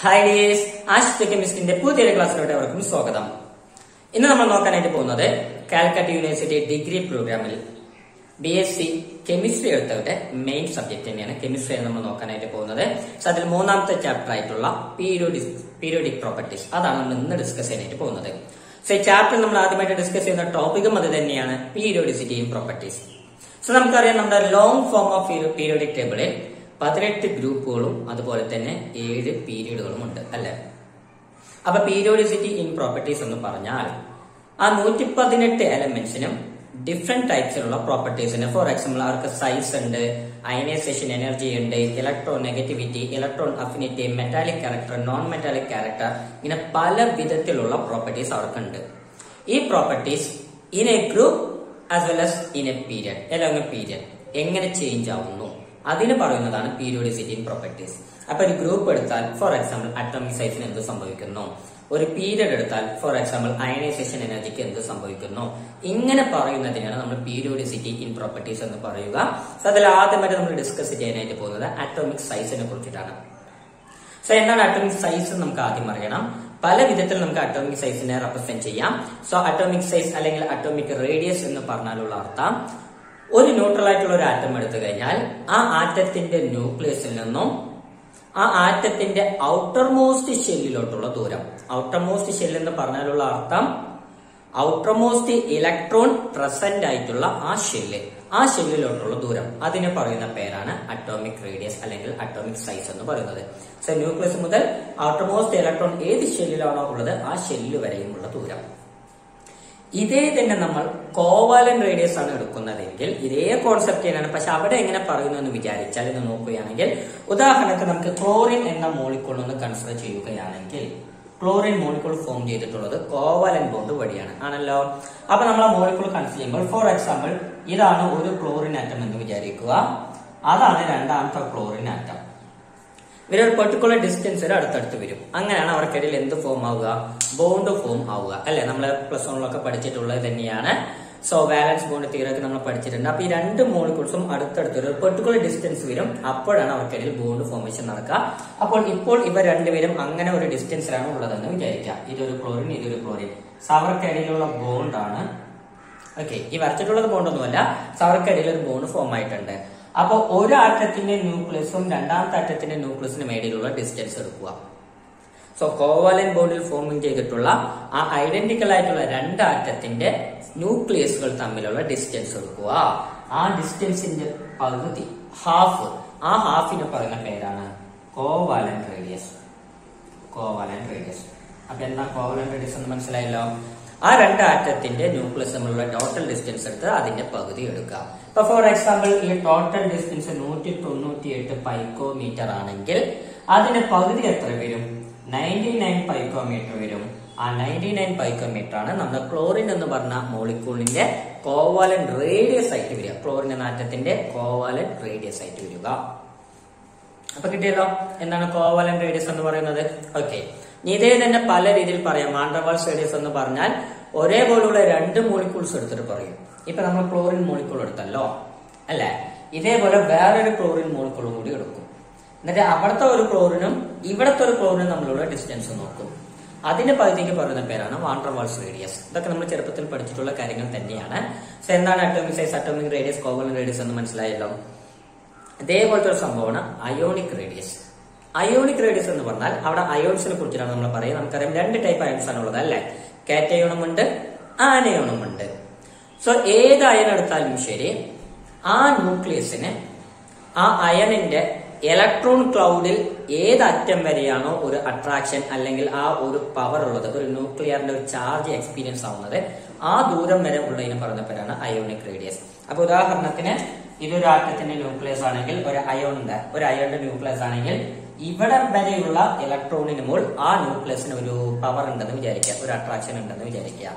Hi dears, Ashish കെമിസ്ട്രിന്റെ പുതിയൊരു ക്ലാസ്സിലോട്ട് അവർക്കും സ്വാഗതം. ഇന്ന് നമ്മൾ നോക്കാനായിട്ട് പോകുന്നത് കാലിക്കറ്റ് യൂണിവേഴ്സിറ്റി ഡിഗ്രി പ്രോഗ്രാമിൽ BSc കെമിസ്ട്രി എടുത്തവരുടെ മെയിൻ സബ്ജക്ട് തന്നെയാണ് കെമിസ്ട്രിയാണ് നമ്മൾ നോക്കാനായിട്ട് പോകുന്നത്. സോ അതിൽ മൂന്നാമത്തെ ചാപ്റ്റർ ആയിട്ടുള്ള പീരിയോഡിക് പ്രോപ്പർട്ടീസ് അതാണ് നമ്മൾ ഇന്ന് ഡിസ്കസ് ചെയ്യാനായിട്ട് പോകുന്നത്. സോ ഈ ചാപ്റ്റർ നമ്മൾ ആദ്യമായിട്ട് ഡിസ്കസ് ചെയ്യുന്ന ടോപ്പിക്കും അത് തന്നെയാണ് പീരിയോഡിസിറ്റിയും പ്രോപ്പർട്ടീസ്. സോ നമുക്കറിയാം നമ്മുടെ ലോങ് ഫോം ഓഫ് പീരിയോഡിക് ടേബിളിൽ 18 ഗ്രൂപ്പുകളും അതുപോലെ തന്നെ 7 പീരീഡുകളും ഉണ്ട് അല്ലെ. അപ്പൊ പീരിയോഡിസിറ്റി ഇൻ പ്രോപ്പർട്ടീസ് എന്ന് പറഞ്ഞാൽ ആ 118 എലമെന്റ്സിനും ഡിഫറെന്റ് ടൈപ്സിലുള്ള പ്രോപ്പർട്ടീസിന്, ഫോർ എക്സാമ്പിൾ അവർക്ക് സൈസ് ഉണ്ട്, അയനൈസേഷൻ എനർജി ഉണ്ട്, electron negativity, electron affinity, metallic character, non metallic character, ഇങ്ങനെ പല വിധത്തിലുള്ള പ്രോപ്പർട്ടീസ് അവർക്കുണ്ട്. ഈ properties in A group as well as in A period along A period എങ്ങനെ ചേഞ്ച് ആവുന്നു അതിന് പറയുന്നതാണ് പീരിയോഡിസിറ്റി ഇൻ പ്രോപ്പർട്ടീസ്. അപ്പൊ ഒരു ഗ്രൂപ്പ് എടുത്താൽ ഫോർ എക്സാമ്പിൾ അറ്റോമിക് സൈസിന് എന്ത് സംഭവിക്കുന്നു, ഒരു പീരിയഡ് എടുത്താൽ ഫോർ എക്സാമ്പിൾ അയനൈസേഷൻ എനർജിക്ക് എന്ത് സംഭവിക്കുന്നു, ഇങ്ങനെ പറയുന്നതിനാണ് നമ്മൾ പീരിയോഡിസിറ്റി ഇൻ പ്രോപ്പർട്ടീസ് എന്ന് പറയുക. സോ അതിൽ ആദ്യമായിട്ട് നമ്മൾ ഡിസ്കസ് ചെയ്യാനായിട്ട് പോകുന്നത് അറ്റോമിക് സൈസിനെ കുറിച്ചിട്ടാണ്. സോ എന്താണ് അറ്റോമിക് സൈസ് നമുക്ക് ആദ്യം അറിയണം. പല വിധത്തിൽ നമുക്ക് അറ്റോമിക് സൈസിനെ റെപ്രസെന്റ് ചെയ്യാം. സോ അറ്റോമിക് സൈസ് അല്ലെങ്കിൽ അറ്റോമിക് റേഡിയസ് എന്ന് പറഞ്ഞാലുള്ള അർത്ഥം, ഒരു ന്യൂട്രൽ ആയിട്ടുള്ള ഒരു ആറ്റം എടുത്തു കഴിഞ്ഞാൽ ആ ആറ്റത്തിന്റെ ന്യൂക്ലിയസിൽ നിന്നും ആ ആറ്റത്തിന്റെ ഔട്ടർ മോസ്റ്റ് ഷെല്ലിലോട്ടുള്ള ദൂരം. ഔട്ടർ മോസ്റ്റ് ഷെല്ല് എന്ന് പറഞ്ഞാലുള്ള അർത്ഥം ഔട്ടർ മോസ്റ്റ് ഇലക്ട്രോൺ പ്രസന്റ് ആയിട്ടുള്ള ആ ഷെല്ലിലോട്ടുള്ള ദൂരം. അതിന് പറയുന്ന പേരാണ് അറ്റോമിക് റേഡിയസ് അല്ലെങ്കിൽ അറ്റോമിക് സൈസ് എന്ന് പറയുന്നത്. സോ ന്യൂക്ലിയസ് മുതൽ ഔട്ടർ മോസ്റ്റ് ഇലക്ട്രോൺ ഏത് ഷെല്ലിലാണോ ഉള്ളത് ആ ഷെല്ല് വരെയുമുള്ള ദൂരം. ഇതേ തന്നെ നമ്മൾ കോവാലന്റ് റേഡിയസ് ആണ് എടുക്കുന്നതെങ്കിൽ ഇതേ കോൺസെപ്റ്റ് തന്നെയാണ്, പക്ഷെ അവിടെ എങ്ങനെ പറയുന്നു എന്ന് വിചാരിച്ചാൽ ഇന്ന് നോക്കുകയാണെങ്കിൽ, ഉദാഹരണത്തിന് നമുക്ക് ക്ലോറിൻ എന്ന മോളിക്കൂൾ ഒന്ന് കൺസിഡർ ചെയ്യുകയാണെങ്കിൽ, ക്ലോറിൻ മോളിക്കൂൾ ഫോം ചെയ്തിട്ടുള്ളത് കോവാലന്റ് ബോണ്ട് വഴിയാണ് ആണല്ലോ. അപ്പൊ നമ്മൾ ആ മോളിക്കൂൾ കൺസിഡർ ചെയ്യുമ്പോൾ ഫോർ എക്സാമ്പിൾ ഇതാണ് ഒരു ക്ലോറിൻ ആറ്റം എന്ന് വിചാരിക്കുക, അതാണ് രണ്ടാമത്തെ ക്ലോറിൻ ആറ്റം. ഇവരൊരു പെർട്ടിക്കുലർ ഡിസ്റ്റൻസിൽ അടുത്തടുത്ത് വരും. അങ്ങനെയാണ് അവർക്കിടയിൽ എന്ത് ഫോം ആവുക, ബോണ്ട് ഫോം ആവുക അല്ലെ. നമ്മൾ പ്ലസ് വണ്ണിലൊക്കെ പഠിച്ചിട്ടുള്ളത് തന്നെയാണ്. സോ വാലൻസ് ബോണ്ട് തിയറി ഒക്കെ നമ്മൾ പഠിച്ചിട്ടുണ്ട്. അപ്പൊ ഈ രണ്ട് മോളിക്യൂൾസും അടുത്തടുത്ത് ഒരു പെർട്ടിക്കുലർ ഡിസ്റ്റൻസ് വരും, അപ്പോഴാണ് അവർക്കിടയിൽ ബോണ്ട് ഫോർമേഷൻ നടക്കുക. അപ്പോൾ ഇപ്പോൾ ഇവർ രണ്ടുപേരും അങ്ങനെ ഒരു ഡിസ്റ്റൻസിലാണ് ഉള്ളതെന്ന് വിചാരിക്കുക. ഇതൊരു ക്ലോറിൻ, ഇതൊരു ക്ലോറിൻ. സോ അവർക്കിടയിലുള്ള ബോണ്ടാണ് ഓക്കെ. ഈ വരച്ചിട്ടുള്ളത് ബോണ്ടൊന്നുമല്ല, സോ അവർക്കിടയിൽ ഒരു ബോണ്ട് ഫോം ആയിട്ടുണ്ട്. അപ്പൊ ഒരു ആറ്റത്തിന്റെ ന്യൂക്ലിയസും രണ്ടാമത്തെ ആറ്റത്തിന്റെ ന്യൂക്ലിയസിനും ഇടയിലുള്ള ഡിസ്റ്റൻസ് എടുക്കുക. സോ കോവാലന്റ് ബോണ്ടിൽ ഫോമിംഗ് ചെയ്തിട്ടുള്ള ആ ഐഡന്റിക്കൽ ആയിട്ടുള്ള രണ്ട് ആറ്റത്തിന്റെ ന്യൂക്ലിയസുകൾ തമ്മിലുള്ള ഡിസ്റ്റൻസ് എടുക്കുക. ആ ഡിസ്റ്റൻസിന്റെ പകുതി, ഹാഫ്, ആ ഹാഫിന് പറയുന്ന പേരാണ് കോവാലന്റ് റേഡിയസ്. Covalent radius. അപ്പൊ എന്താ കോവാലന്റ് റേഡിയസ് എന്ന് മനസ്സിലായല്ലോ. ആ രണ്ട് ആറ്റത്തിന്റെ ന്യൂക്ലിയസ് തമ്മിലുള്ള ടോട്ടൽ ഡിസ്റ്റൻസ് എടുത്ത് അതിന്റെ പകുതി എടുക്കുക. ഇപ്പൊ ഫോർ എക്സാമ്പിൾ ഈ ടോട്ടൽ ഡിസ്റ്റൻസ് 198 പൈക്കോമീറ്റർ ആണെങ്കിൽ അതിന്റെ പകുതി എത്ര വരും, 99 പൈക്കോമീറ്റർ വരും. ആ 99 പൈക്കോമീറ്റർ ആണ് നമ്മുടെ ക്ലോറിൻ എന്ന് പറഞ്ഞ മോളിക്യൂളിന്റെ കോവാലന്റ് റേഡിയസ് ആയിട്ട് വരിക. ക്ലോറിൻ എന്ന ആറ്റത്തിന്റെ കോവാലന്റ് റേഡിയസ് ആയിട്ട് വരിക. അപ്പൊ കിട്ടിയല്ലോ എന്താണ് കോവാലന്റ് റേഡിയസ് എന്ന് പറയുന്നത്. ഓക്കെ, ഇതേ തന്നെ പല രീതിയിൽ പറയാം. വാണ്ടർവാൾസ് റേഡിയസ് എന്ന് പറഞ്ഞാൽ ഒരേപോലുള്ള രണ്ട് മോളിക്യൂൾസ് എടുത്തിട്ട് പറയും. ഇപ്പൊ നമ്മൾ ക്ലോറിൻ മോളിക്യൂൾ എടുത്തല്ലോ അല്ലെ, ഇതേപോലെ വേറൊരു ക്ലോറിൻ മോളിക്യൂളും കൂടി എടുക്കും. എന്നിട്ട് അവിടുത്തെ ഒരു ക്ലോറിനും ഇവിടത്തെ ഒരു ക്ലോറിനും തമ്മിലുള്ള ഡിസ്റ്റൻസ് നോക്കും. അതിന്റെ പകുതിക്ക് പറയുന്ന പേരാണ് വാണ്ടർവാൾസ് റേഡിയസ്. ഇതൊക്കെ നമ്മൾ ചെറുപ്പത്തിൽ പഠിച്ചിട്ടുള്ള കാര്യങ്ങൾ തന്നെയാണ്. സോ എന്താണ് atomic size, atomic radius, covalent radius എന്ന് മനസ്സിലായല്ലോ. ഇതേപോലത്തെ ഒരു സംഭവമാണ് അയോണിക് റേഡിയസ്. അയോണിക് റേഡിയസ് എന്ന് പറഞ്ഞാൽ അവിടെ അയോൺസിനെ കുറിച്ചിട്ടാണ് നമ്മൾ പറയുന്നത്. നമുക്കറിയാം രണ്ട് ടൈപ്പ് അയോൺസ് ആണ് ഉള്ളത് അല്ലെ, കാറ്റയോണും ഉണ്ട്, ആനയോണും ഉണ്ട്. സോ ഏത് അയൺ എടുത്താലും ശരി, ആ ന്യൂക്ലിയസിന് ആ അയണിന്റെ ഇലക്ട്രോൺ ക്ലൗഡിൽ ഏത് അറ്റം വരെയാണോ ഒരു അട്രാക്ഷൻ അല്ലെങ്കിൽ ആ ഒരു പവർ ഉള്ളത്, ഒരു ന്യൂക്ലിയറിന്റെ ഒരു ചാർജ് എക്സ്പീരിയൻസ് ആവുന്നത്, ആ ദൂരം വരെ ഉള്ളതിന് പറയുന്ന പേരാണ് അയോണിക് റേഡിയസ്. അപ്പൊ ഉദാഹരണത്തിന് ഇതൊരു ആറ്റത്തിന്റെ ന്യൂക്ലിയസ് ആണെങ്കിൽ, ഒരു അയോണിന്റെ ന്യൂക്ലിയസ് ആണെങ്കിൽ ഇവിടെ വരെയുള്ള ഇലക്ട്രോണിന് മുകൾ ആ ന്യൂക്ലിയസിന് ഒരു പവർ ഉണ്ടെന്ന് വിചാരിക്കുക, ഒരു അട്രാക്ഷൻ ഉണ്ടെന്ന് വിചാരിക്കുക.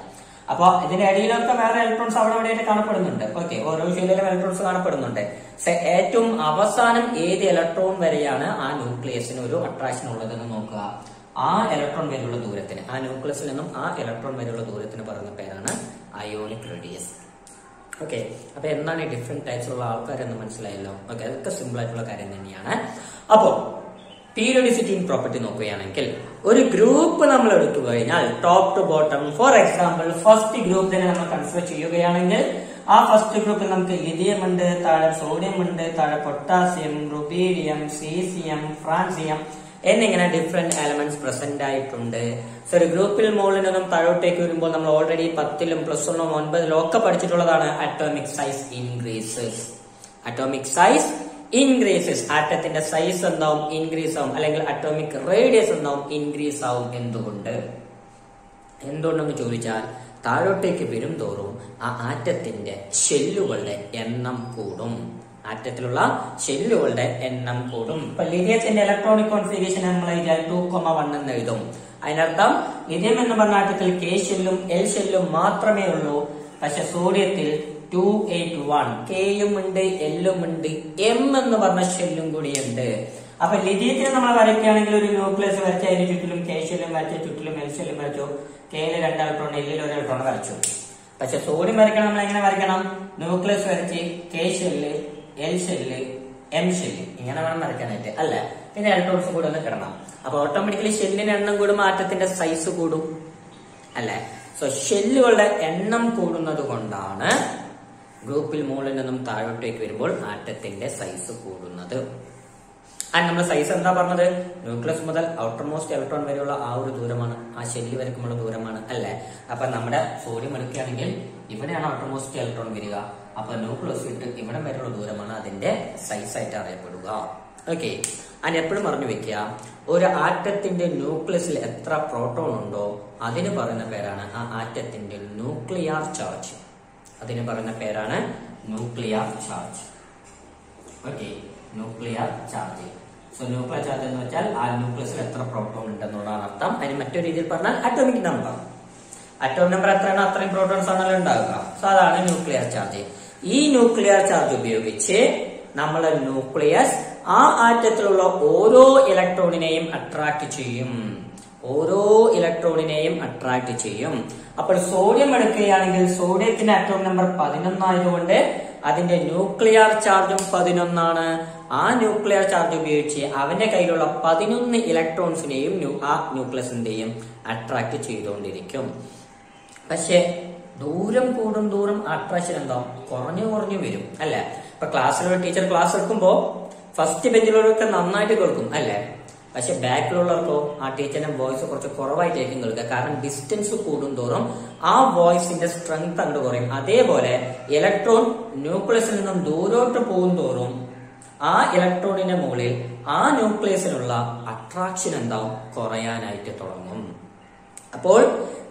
അപ്പൊ ഇതിന്റെ ഇടയിലൊക്കെ വേറെ ഇലക്ട്രോൺസ് അവിടെ എവിടെയായിട്ട് കാണപ്പെടുന്നുണ്ട്. ഓക്കെ, ഓരോ ഷെല്ലിലും ഇലക്ട്രോൺസ് കാണപ്പെടുന്നുണ്ട്. ഏറ്റവും അവസാനം ഏത് ഇലക്ട്രോൺ വരെയാണ് ആ ന്യൂക്ലിയസിന് ഒരു അട്രാക്ഷൻ ഉള്ളതെന്ന് നോക്കുക. ആ ഇലക്ട്രോൺ വരെയുള്ള ദൂരത്തിന്, ആ ന്യൂക്ലിയസിൽ നിന്നും ആ ഇലക്ട്രോൺ വരെയുള്ള ദൂരത്തിന് പറയുന്ന പേരാണ് അയോണിക് റേഡിയസ്. ഓക്കെ, അപ്പൊ എന്താണ് ഈ ഡിഫറെന്റ് ടൈപ്സ് ഉള്ള ആൾക്കാരെന്ന് മനസ്സിലായല്ലോ. ഓക്കെ, അതൊക്കെ സിമ്പിൾ ആയിട്ടുള്ള കാര്യം തന്നെയാണ്. അപ്പോ പീരിയോഡിസിറ്റി ഇൻ പ്രോപ്പർട്ടി നോക്കുകയാണെങ്കിൽ ഒരു ഗ്രൂപ്പ് നമ്മൾ എടുത്തു കഴിഞ്ഞാൽ top to bottom, for example first group തന്നെ നമ്മൾ കൺസിഡർ ചെയ്യുകയാണെങ്കിൽ ആ ഫസ്റ്റ് ഗ്രൂപ്പിൽ നമുക്ക് ലിഥിയം ഉണ്ട്, താഴെ സോഡിയം ഉണ്ട്, താഴെ പൊട്ടാസ്യം, റുബീരിയം, സീസിയം, ഫ്രാൻസിയം എന്നിങ്ങനെ ഡിഫറെന്റ് എലമെന്റ്സ് പ്രസന്റ് ആയിട്ടുണ്ട്. സോ ഒരു ഗ്രൂപ്പിൽ മുകളിൽ നിന്നും താഴോട്ടേക്ക് വരുമ്പോൾ നമ്മൾ ഓൾറെഡി 10ലും +1 9ലും ഒക്കെ പഠിച്ചിട്ടുള്ളതാണ് atomic size increases. Atomic size increases, ആറ്റത്തിന്റെ സൈസ് എന്താവും? ഇൻക്രീസ് ആവും. അല്ലെങ്കിൽ അറ്റോമിക് റേഡിയസ് എന്താവും? ഇൻക്രീസ് ആവും. എന്തുകൊണ്ടെന്ന് ചോദിച്ചാൽ താഴോട്ടേക്ക് വരും തോറും ആ ആറ്റത്തിന്റെ ഷെല്ലുകളുടെ എണ്ണം കൂടും. ആറ്റത്തിലുള്ള ഷെല്ലുകളുടെ എണ്ണം കൂടും. ഇപ്പൊ ലിഥിയത്തിന്റെ ഇലക്ട്രോണിക് കോൺഫിഗറേഷൻ നമ്മൾ 2,1 എന്ന് എഴുതും. അതിനർത്ഥം ലിഥിയം എന്ന് പറഞ്ഞ ആറ്റത്തിൽ K ഷെല്ലും L ഷെല്ലും മാത്രമേ ഉള്ളൂ. പക്ഷെ സോഡിയത്തിൽ 281 Kയും ഉണ്ട്, Lഉം ഉണ്ട്, M എന്ന് പറഞ്ഞ ഷെല്ലും കൂടിയുണ്ട്. അപ്പൊ ലിഥിയത്തിന് നമ്മൾ വരയ്ക്കുകയാണെങ്കിൽ ഒരു ന്യൂക്ലിയസ് വരച്ച് അതിന് ചുറ്റിലും K ഷെല്ലും വരച്ചു, ചുറ്റിലും L ഷെല്ലും വരച്ചു. Kയിൽ 2 ഇലക്ട്രോൺ, Lൽ 1 ഇലക്ട്രോൺ വരച്ചു. പക്ഷെ സോഡിയം വരയ്ക്കണം നമ്മൾ എങ്ങനെ വരയ്ക്കണം? ന്യൂക്ലിയസ് വരച്ച് K shell, L shell, M shell ഇങ്ങനെ വേണം വരയ്ക്കാനായിട്ട്, അല്ല? പിന്നെ ഇലക്ട്രോൺസ് കൂടെ ഒന്ന് കിടണം. അപ്പൊ ഓട്ടോമാറ്റിക്കലി ഷെല്ലിന്റെ എണ്ണം കൂടുമ്പോൾ ആറ്റത്തിന്റെ സൈസ് കൂടും, അല്ലെ? സോ ഷെല്ലുകളുടെ എണ്ണം കൂടുന്നത് കൊണ്ടാണ് ഗ്രൂപ്പിൽ മുകളിൽ നിന്നും താഴോട്ടേക്ക് വരുമ്പോൾ ആറ്റത്തിന്റെ സൈസ് കൂടുന്നത്. നമ്മൾ സൈസ് എന്താ പറഞ്ഞത്? ന്യൂക്ലിയസ് മുതൽ ഔട്ടർ മോസ്റ്റ് ഇലക്ട്രോൺ വരെയുള്ള ആ ഒരു ദൂരമാണ്, ആ ഷെല്ല് വരയ്ക്കുമുള്ള ദൂരമാണ്, അല്ലെ? അപ്പൊ നമ്മുടെ സോഡിയം എടുക്കുകയാണെങ്കിൽ ഇവിടെയാണ് ഔട്ടർ മോസ്റ്റ് ഇലക്ട്രോൺ വരിക. അപ്പൊ ന്യൂക്ലിയസ് ഇട്ട് ഇവിടെ വരെയുള്ള ദൂരമാണ് അതിന്റെ സൈസ് ആയിട്ട് അറിയപ്പെടുക. ഓക്കെ, അതിന് എപ്പോഴും പറഞ്ഞു വെക്കുക, ഒരു ആറ്റത്തിന്റെ ന്യൂക്ലിയസിൽ എത്ര പ്രോട്ടോൺ ഉണ്ടോ അതിന് പറയുന്ന പേരാണ് ആ ആറ്റത്തിന്റെ ന്യൂക്ലിയർ ചാർജ്. അതിന് പറയുന്ന പേരാണ് nuclear charge. Okay, nuclear charge. So nuclear charge എന്ന് വെച്ചാൽ ആ ന്യൂക്ലിയസിൽ എത്ര പ്രോട്ടോൺ ഉണ്ടെന്നുള്ളതാണ് അർത്ഥം. അതിന് മറ്റൊരു രീതിയിൽ പറഞ്ഞാൽ അറ്റോമിക് നമ്പർ. അറ്റോമിക് നമ്പർ എത്രയാണ് അത്രയും പ്രോട്ടോൺസ് ആണല്ലോ ഉണ്ടാവുക. സോ അതാണ് ന്യൂക്ലിയർ ചാർജ്. ഈ ന്യൂക്ലിയർ ചാർജ് ഉപയോഗിച്ച് നമ്മുടെ ന്യൂക്ലിയസ് ആ ആറ്റത്തിലുള്ള ഓരോ ഇലക്ട്രോണിനെയും അട്രാക്ട് ചെയ്യും. ഓരോ ഇലക്ട്രോണിനെയും അട്രാക്ട് ചെയ്യും. അപ്പോൾ സോഡിയം എടുക്കുകയാണെങ്കിൽ സോഡിയത്തിന്റെ അറ്റോമിക് നമ്പർ 11 ആയതുകൊണ്ട് അതിന്റെ ന്യൂക്ലിയർ ചാർജും 11 ആണ്. ആ ന്യൂക്ലിയർ ചാർജ് ഉപയോഗിച്ച് അവന്റെ കയ്യിലുള്ള 11 ഇലക്ട്രോൺസിനെയും ആ ന്യൂക്ലിയസിന്റെയും അട്രാക്ട് ചെയ്തുകൊണ്ടിരിക്കും. പക്ഷെ ദൂരം കൂടും തോറും അട്രാക്ഷൻ എന്താവും? കുറഞ്ഞു വരും, അല്ലെ? ഇപ്പൊ ക്ലാസ്സിലൊരു ടീച്ചർ ക്ലാസ് എടുക്കുമ്പോ ഫസ്റ്റ് ബെഞ്ചിലുള്ളവർക്ക് നന്നായിട്ട് കേൾക്കും, അല്ലെ? പക്ഷെ ബാക്കിലുള്ളവർക്കോ ആ ടീച്ചറിന്റെ വോയിസ് കുറച്ച് കുറവായിട്ടായിരിക്കും കേൾക്കുക. കാരണം ഡിസ്റ്റൻസ് കൂടും തോറും ആ വോയിസിന്റെ സ്ട്രെങ്ത് അങ്ങോട്ട് കുറയും. അതേപോലെ ഇലക്ട്രോൺ ന്യൂക്ലിയസിൽ നിന്നും ദൂരോട്ട് പോകും തോറും ആ ഇലക്ട്രോണിന്റെ മുകളിൽ ആ ന്യൂക്ലിയസിനുള്ള അട്രാക്ഷൻ എന്താവും? കുറയാനായിട്ട് തുടങ്ങും. അപ്പോൾ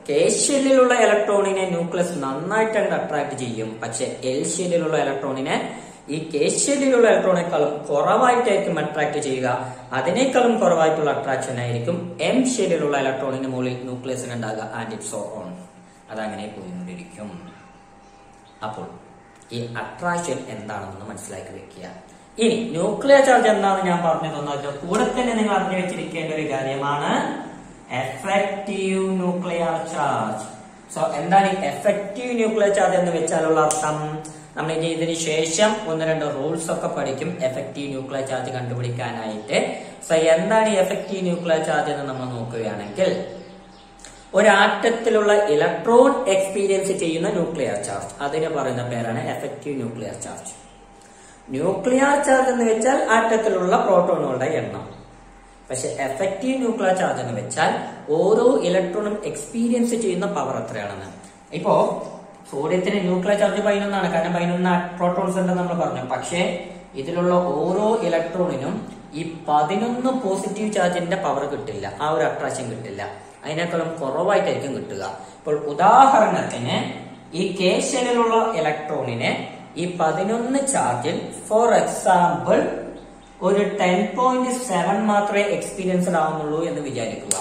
K ഷെല്ലിലുള്ള ഇലക്ട്രോണിനെ ന്യൂക്ലിയസ് നന്നായിട്ട് അട്രാക്ട് ചെയ്യും. പക്ഷെ L ഷെല്ലിലുള്ള ഇലക്ട്രോണിനെ ഈ K ഷെല്ലിലുള്ള ഇലക്ട്രോണേക്കാളും കുറവായിട്ടായിരിക്കും അട്രാക്ട് ചെയ്യുക. അതിനേക്കാളും കുറവായിട്ടുള്ള അട്രാക്ഷൻ ആയിരിക്കും M ഷെല്ലിലുള്ള ഇലക്ട്രോണിന് മുകളിൽ ന്യൂക്ലിയസിന് ഉണ്ടാകുക. And it so on. അതങ്ങനെ പോയിക്കൊണ്ടിരിക്കും. അപ്പോൾ ഈ അട്രാക്ഷൻ എന്താണെന്ന് മനസ്സിലാക്കി വെക്കുക. ഇനി ന്യൂക്ലിയർ ചാർജ് എന്താണെന്ന് ഞാൻ പറഞ്ഞു തന്നത് കൂടെ തന്നെ നിങ്ങൾ അറിഞ്ഞു വെച്ചിരിക്കേണ്ട ഒരു കാര്യമാണ് എഫക്റ്റീവ് ന്യൂക്ലിയർ ചാർജ്. സോ എന്താണ് എഫക്റ്റീവ് ന്യൂക്ലിയർ ചാർജ് എന്ന് വെച്ചാലുള്ള അർത്ഥം? നമ്മൾ ഇനി ഇതിന് ശേഷം 1-2 റൂൾസ് ഒക്കെ പഠിക്കും എഫക്റ്റീവ് ന്യൂക്ലിയർ ചാർജ് കണ്ടുപിടിക്കാനായിട്ട്. സോ എന്താണ് എഫക്റ്റീവ് ന്യൂക്ലിയർ ചാർജ് എന്ന് നമ്മൾ നോക്കുകയാണെങ്കിൽ ഒരു ആറ്റത്തിലുള്ള ഇലക്ട്രോൺ എക്സ്പീരിയൻസ് ചെയ്യുന്ന ന്യൂക്ലിയർ ചാർജ്, അതിന് പറയുന്ന പേരാണ് effective nuclear charge. Nuclear charge എന്ന് വെച്ചാൽ ആറ്റത്തിലുള്ള പ്രോട്ടോണുകളുടെ എണ്ണം. പക്ഷെ എഫക്റ്റീവ് ന്യൂക്ലിയർ ചാർജ് എന്ന് വെച്ചാൽ ഓരോ ഇലക്ട്രോണും എക്സ്പീരിയൻസ് ചെയ്യുന്ന പവർ എത്രയാണെന്ന്. ഇപ്പോ സോഡിയത്തിന് ന്യൂക്ലിയർ ചാർജ് 11 കാരണം 11 പ്രോട്ടോൺസ് ഉണ്ടെന്ന് നമ്മൾ പറഞ്ഞു. പക്ഷേ ഇതിലുള്ള ഓരോ ഇലക്ട്രോണിനും ഈ 11 പോസിറ്റീവ് ചാർജിന്റെ പവർ കിട്ടില്ല, ആ ഒരു അട്രാക്ഷൻ കിട്ടില്ല. അതിനേക്കാളും കുറവായിട്ടായിരിക്കും കിട്ടുക. ഇപ്പോൾ ഉദാഹരണത്തിന് ഈ K ഷെല്ലിലുള്ള ഇലക്ട്രോണിനെ ഈ 11 ചാർജിൽ ഫോർ എക്സാമ്പിൾ ഒരു 10.7 മാത്രമേ എക്സ്പീരിയൻസ്ഡ് ആവുന്നുള്ളൂ എന്ന് വിചാരിക്കുക.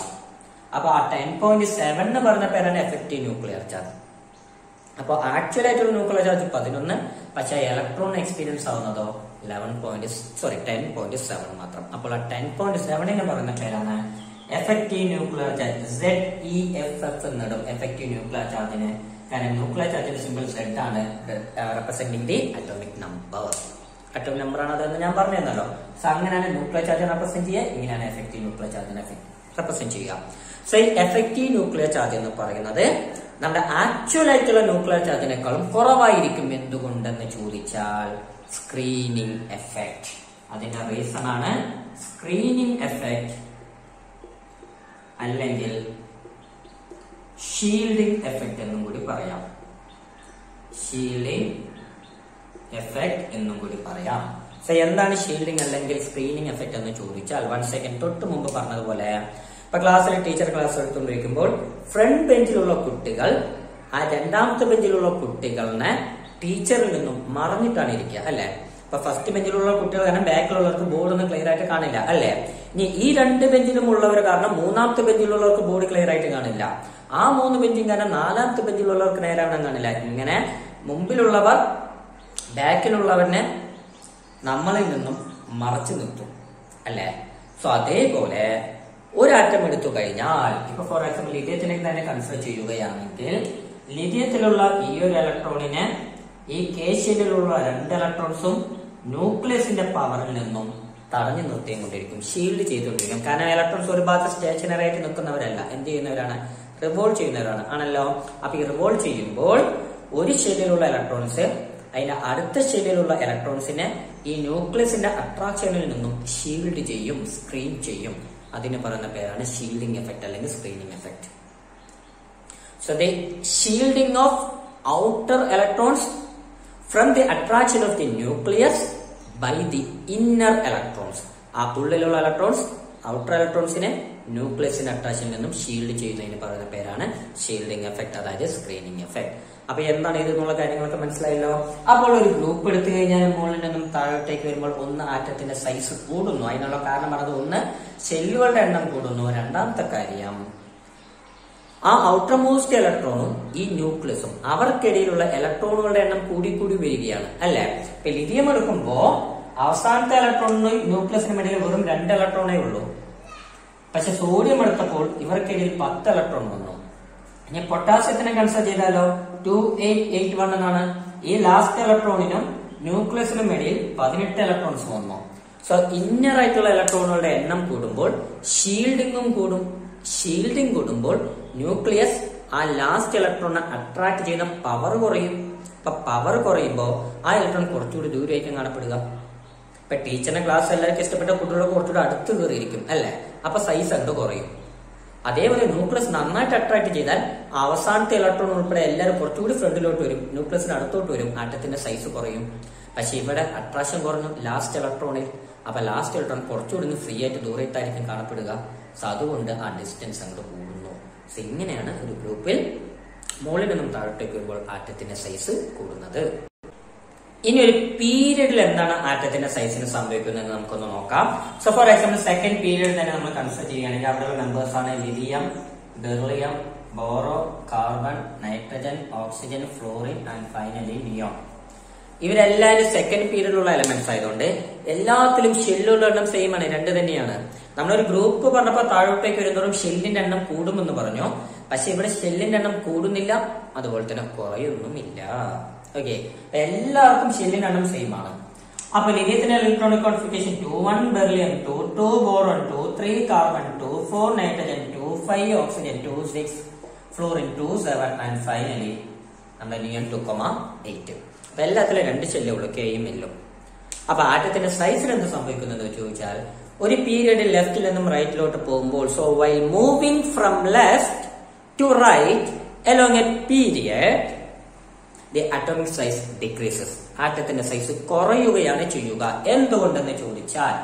അപ്പൊ ആ 10.7 എന്ന് പറഞ്ഞ പേരാണ് എഫക്റ്റീവ് ന്യൂക്ലിയർ ചാർജ്. അപ്പൊ ആക്ച്വൽ ആയിട്ടുള്ള ന്യൂക്ലിയർ ചാർജ് 11, പക്ഷെ ഇലക്ട്രോൺ എക്സ്പീരിയൻസ് ആവുന്നതോ 10.7 മാത്രം. അപ്പോൾ ആ 10.7 പറയുന്ന പേരാണ് എഫക്റ്റീവ് ന്യൂക്ലിയർ ചാർജ്. ZEFF എന്നിടും എഫക്റ്റീവ് ന്യൂക്ലിയർ ചാർജിന്. കാരണം ന്യൂക്ലിയർ ചാർജിന്റെ സിമ്പിൾ Z ആണ്, representing the atomic number. Atomic number ആണ് അതെന്ന് ഞാൻ പറഞ്ഞു തന്നല്ലോ. സോ അങ്ങനെയാണ് ന്യൂക്ലിയർ ചാർജ് റെപ്രസെന്റ് ചെയ്യുക, ഇങ്ങനെയാണ് എഫക്റ്റീവ് ന്യൂക്ലിയർ ചാർജിനെ റെപ്രസെന്റ് ചെയ്യുക. സോ ഈ എഫക്റ്റീവ് ന്യൂക്ലിയർ ചാർജ് എന്ന് പറയുന്നത് നമ്മുടെ ആക്ച്വൽ ആയിട്ടുള്ള ന്യൂക്ലിയർ ചാർജിനേക്കാളും കുറവായിരിക്കും. എന്തുകൊണ്ടെന്ന് ചോദിച്ചാൽ സ്ക്രീനിങ് എഫക്ട്. അതിന്റെ റീസൺ ആണ് സ്ക്രീനിങ് എഫക്ട് അല്ലെങ്കിൽ ഷീൽഡിംഗ് എഫക്ട് എന്നും കൂടി പറയാം. ഷീൽഡിംഗ് എഫക്ട് എന്നും കൂടി പറയാം. സോ എന്താണ് ഷീൽഡിംഗ് അല്ലെങ്കിൽ സ്ക്രീനിങ് എഫക്ട് എന്ന് ചോദിച്ചാൽ 1 സെക്കൻഡ് തൊട്ട് മുമ്പ് പറഞ്ഞതുപോലെ ഇപ്പൊ ക്ലാസ്സിൽ ടീച്ചർ ക്ലാസ് എടുത്തുകൊണ്ടിരിക്കുമ്പോൾ ഫ്രണ്ട് ബെഞ്ചിലുള്ള കുട്ടികൾ ആ രണ്ടാമത്തെ ബെഞ്ചിലുള്ള കുട്ടികളെ ടീച്ചറിൽ നിന്നും മറഞ്ഞിട്ടാണ് ഇരിക്കുക അല്ലെ. ഇപ്പൊ ഫസ്റ്റ് ബെഞ്ചിലുള്ള കുട്ടികൾ കാരണം ബാക്കിലുള്ളവർക്ക് ബോർഡ് ഒന്നും ക്ലിയർ ആയിട്ട് കാണില്ല അല്ലെ. ഇനി ഈ 2 ബെഞ്ചിലും ഉള്ളവർ കാരണം മൂന്നാമത്തെ ബെഞ്ചിലുള്ളവർക്ക് ബോർഡ് ക്ലിയർ ആയിട്ട് കാണില്ല. ആ 3 ബെഞ്ചും കാരണം 4ാമത്തെ ബെഞ്ചിലുള്ളവർക്ക് നേരാവണ്ണം കാണില്ല. ഇങ്ങനെ മുമ്പിലുള്ളവർ ബാക്കിലുള്ളവരെ നമ്മളിൽ നിന്നും മറച്ചു നിർത്തും അല്ലെ. സോ അതേപോലെ ഒരു ആറ്റം എടുത്തു കഴിഞ്ഞാൽ ഇപ്പൊ ഫോർ എക്സാമ്പിൾ ലിഥിയത്തിലേക്ക് തന്നെ കൺസിഡർ ചെയ്യുകയാണെങ്കിൽ ലിഥിയത്തിലുള്ള ഈ ഒരു ഇലക്ട്രോണിനെ ഈ കെ ഷെല്ലിലുള്ള 2 ഇലക്ട്രോൺസും ന്യൂക്ലിയസിന്റെ പവറിൽ നിന്നും തടഞ്ഞു നിർത്തിക്കൊണ്ടിരിക്കും, ഷീൽഡ് ചെയ്തുകൊണ്ടിരിക്കും. കാരണം ഇലക്ട്രോൺസ് ഒരു ഭാഗത്ത് സ്റ്റേഷനറി ആയിട്ട് നിൽക്കുന്നവരല്ല, എന്ത് ചെയ്യുന്നവരാണ്, റിവോൾവ് ചെയ്യുന്നവരാണ് ആണല്ലോ. അപ്പൊ ഈ റിവോൾവ് ചെയ്യുമ്പോൾ ഒരു ഷെല്ലിലുള്ള ഇലക്ട്രോൺസ് അതിന്റെ അടുത്ത ഷെല്ലിലുള്ള ഇലക്ട്രോൺസിനെ ഈ ന്യൂക്ലിയസിന്റെ അട്രാക്ഷനിൽ നിന്നും ഷീൽഡ് ചെയ്യും, സ്ക്രീൻ ചെയ്യും. അതിന് പറയുന്ന പേരാണ് ഷീൽഡിംഗ് എഫക്ട് അല്ലെങ്കിൽ screening effect. So the shielding of outer electrons from the attraction of the nucleus by the inner electrons. ആ ഉള്ളിലുള്ള ഇലക്ട്രോൺസ് ഔട്ടർ ഇലക്ട്രോൺസിനെ ന്യൂക്ലിയസിന്റെ അട്രാക്ഷനിൽ നിന്നും ഷീൽഡ് ചെയ്യുന്നതിന് പറയുന്ന പേരാണ് ഷീൽഡിംഗ് എഫക്ട്, അതായത് സ്ക്രീനിങ് എഫക്ട്. അപ്പൊ എന്താണ് ഇതെന്നുള്ള കാര്യങ്ങളൊക്കെ മനസ്സിലായല്ലോ. അപ്പോൾ ഒരു ഗ്രൂപ്പ് എടുത്തു കഴിഞ്ഞാൽ മുകളിൽ നിന്നും താഴോട്ടേക്ക് വരുമ്പോൾ ഒന്ന് ആറ്റത്തിന്റെ സൈസ് കൂടുന്നു. അതിനുള്ള കാരണം പറഞ്ഞത് ഒന്ന് സെല്ലുകളുടെ എണ്ണം കൂടുന്നു, രണ്ടാമത്തെ കാര്യം ആ ഔട്ടർ മോസ്റ്റ് ഇലക്ട്രോണും ഈ ന്യൂക്ലിയസും അവർക്കിടയിലുള്ള ഇലക്ട്രോണുകളുടെ എണ്ണം കൂടി കൂടി വരികയാണ് അല്ലെ. ഇപ്പൊ ലിഥിയം എടുക്കുമ്പോ അവസാനത്തെ ഇലക്ട്രോണിന് ന്യൂക്ലിയസിനും ഇടയിൽ വെറും 2 ഇലക്ട്രോണേ ഉള്ളൂ. പക്ഷെ സോഡിയം എടുത്തപ്പോൾ ഇവർക്കിടയിൽ 10 ഇലക്ട്രോൺ വന്നു. ഇനി പൊട്ടാസ്യത്തിനെ കൺസിഡർ ചെയ്താലോ 2881 എന്നാണ്. ഈ ലാസ്റ്റ് ഇലക്ട്രോണിനും ന്യൂക്ലിയസിനും ഇടയിൽ 18 ഇലക്ട്രോൺസ് വന്നു. സോ ഇന്നർ ആയിട്ടുള്ള ഇലക്ട്രോണുകളുടെ എണ്ണം കൂടുമ്പോൾ ഷീൽഡിംഗും കൂടും. ഷീൽഡിംഗ് കൂടുമ്പോൾ ന്യൂക്ലിയസ് ആ ലാസ്റ്റ് ഇലക്ട്രോണിനെ അട്രാക്ട് ചെയ്യുന്ന പവർ കുറയും. അപ്പൊ പവർ കുറയുമ്പോൾ ആ ഇലക്ട്രോൺ കുറച്ചുകൂടി ദൂരമായിരിക്കും കാണപ്പെടുക. ഇപ്പൊ ടീച്ചറിന്റെ ക്ലാസ് എല്ലാവർക്കും ഇഷ്ടപ്പെട്ട കുട്ടികളൊക്കെ കുറച്ചുകൂടി അടുത്ത് കയറിയിരിക്കും അല്ലെ. അപ്പൊ സൈസ് എന്ത് കുറയും. അതേപോലെ ന്യൂക്ലിയസ് നന്നായിട്ട് അട്രാക്ട് ചെയ്താൽ അവസാനത്തെ ഇലക്ട്രോൺ ഉൾപ്പെടെ എല്ലാവരും കുറച്ചുകൂടി ഫ്രണ്ടിലോട്ട് വരും, ന്യൂക്ലിയസിന് അടുത്തോട്ട് വരും, ആറ്റത്തിന്റെ സൈസ് കുറയും. പക്ഷെ ഇവിടെ അട്രാക്ഷൻ കുറഞ്ഞു ലാസ്റ്റ് ഇലക്ട്രോണിൽ. അപ്പൊ ലാസ്റ്റ് ഇലക്ട്രോൺ കുറച്ചുകൂടി ഫ്രീ ആയിട്ട് ദൂരത്തായിരിക്കും കാണപ്പെടുക. സോ അതുകൊണ്ട് ആ ഡിസ്റ്റൻസ് അങ്ങോട്ട് കൂടുന്നു. സോ ഇങ്ങനെയാണ് ഒരു ഗ്രൂപ്പിൽ മുകളിൽ നിന്നും താഴോട്ടേക്ക് വരുമ്പോൾ ആറ്റത്തിന്റെ സൈസ് കൂടുന്നത്. ഇനി ഒരു പീരീഡിൽ എന്താണ് ആറ്റത്തിന്റെ സൈസിന് സംഭവിക്കുന്നത് നമുക്കൊന്ന് നോക്കാം. So for example second period തന്നെ നമ്മൾ കൺസിഡർ ചെയ്യുകയാണെങ്കിൽ അവിടെയുള്ള നമ്പേഴ്സ് ആണ് lithium, beryllium, borrow, carbon, nitrogen, oxygen, florin and finally neon. ഇവരെല്ലാവരും സെക്കൻഡ് പീരീഡിലുള്ള എലമെന്റ്സ് ആയതുകൊണ്ട് എല്ലാത്തിലും ഷെല്ലുള്ള എണ്ണം സെയിം ആണ്, 2 തന്നെയാണ്. നമ്മളൊരു ഗ്രൂപ്പ് പറഞ്ഞപ്പോൾ താഴോട്ടേക്ക് വരുന്നതോറും ഷെല്ലിന്റെ എണ്ണം കൂടുമെന്ന് പറഞ്ഞു. പക്ഷെ ഇവിടെ ഷെല്ലിന്റെ എണ്ണം കൂടുന്നില്ല, അതുപോലെ തന്നെ കുറയൊന്നുമില്ല. ഓക്കെ, എല്ലാവർക്കും ഷെല്ലിന്റെ എണ്ണം സെയിം ആണ്. അപ്പൊ ലിഥിയത്തിന്റെ electronic configuration 2,1 beryllium, 2,2 boron, 2,3 carbon, 2,4 nitrogen, 2,5 oxygen, 2,6 fluorine, 2,7 and finally നമ്മുടെ നിയോൺ 2,8. അപ്പൊ എല്ലാത്തിലും 2 ഷെല്ലേ ഉള്ളൂ, കെയും എല്ലും. അപ്പൊ ആറ്റത്തിന്റെ സൈസിന് എന്ത് സംഭവിക്കുന്നത് ചോദിച്ചാൽ ഒരു പീരിയഡിൽ ലെഫ്റ്റിൽ നിന്നും റൈറ്റിലോട്ട് പോകുമ്പോൾ so while moving from left to right along a period the atomic size decreases. ആറ്റത്തിന്റെ സൈസ് കുറയുകയാണ് ചെയ്യുക. എന്തുകൊണ്ടെന്ന് ചോദിച്ചാൽ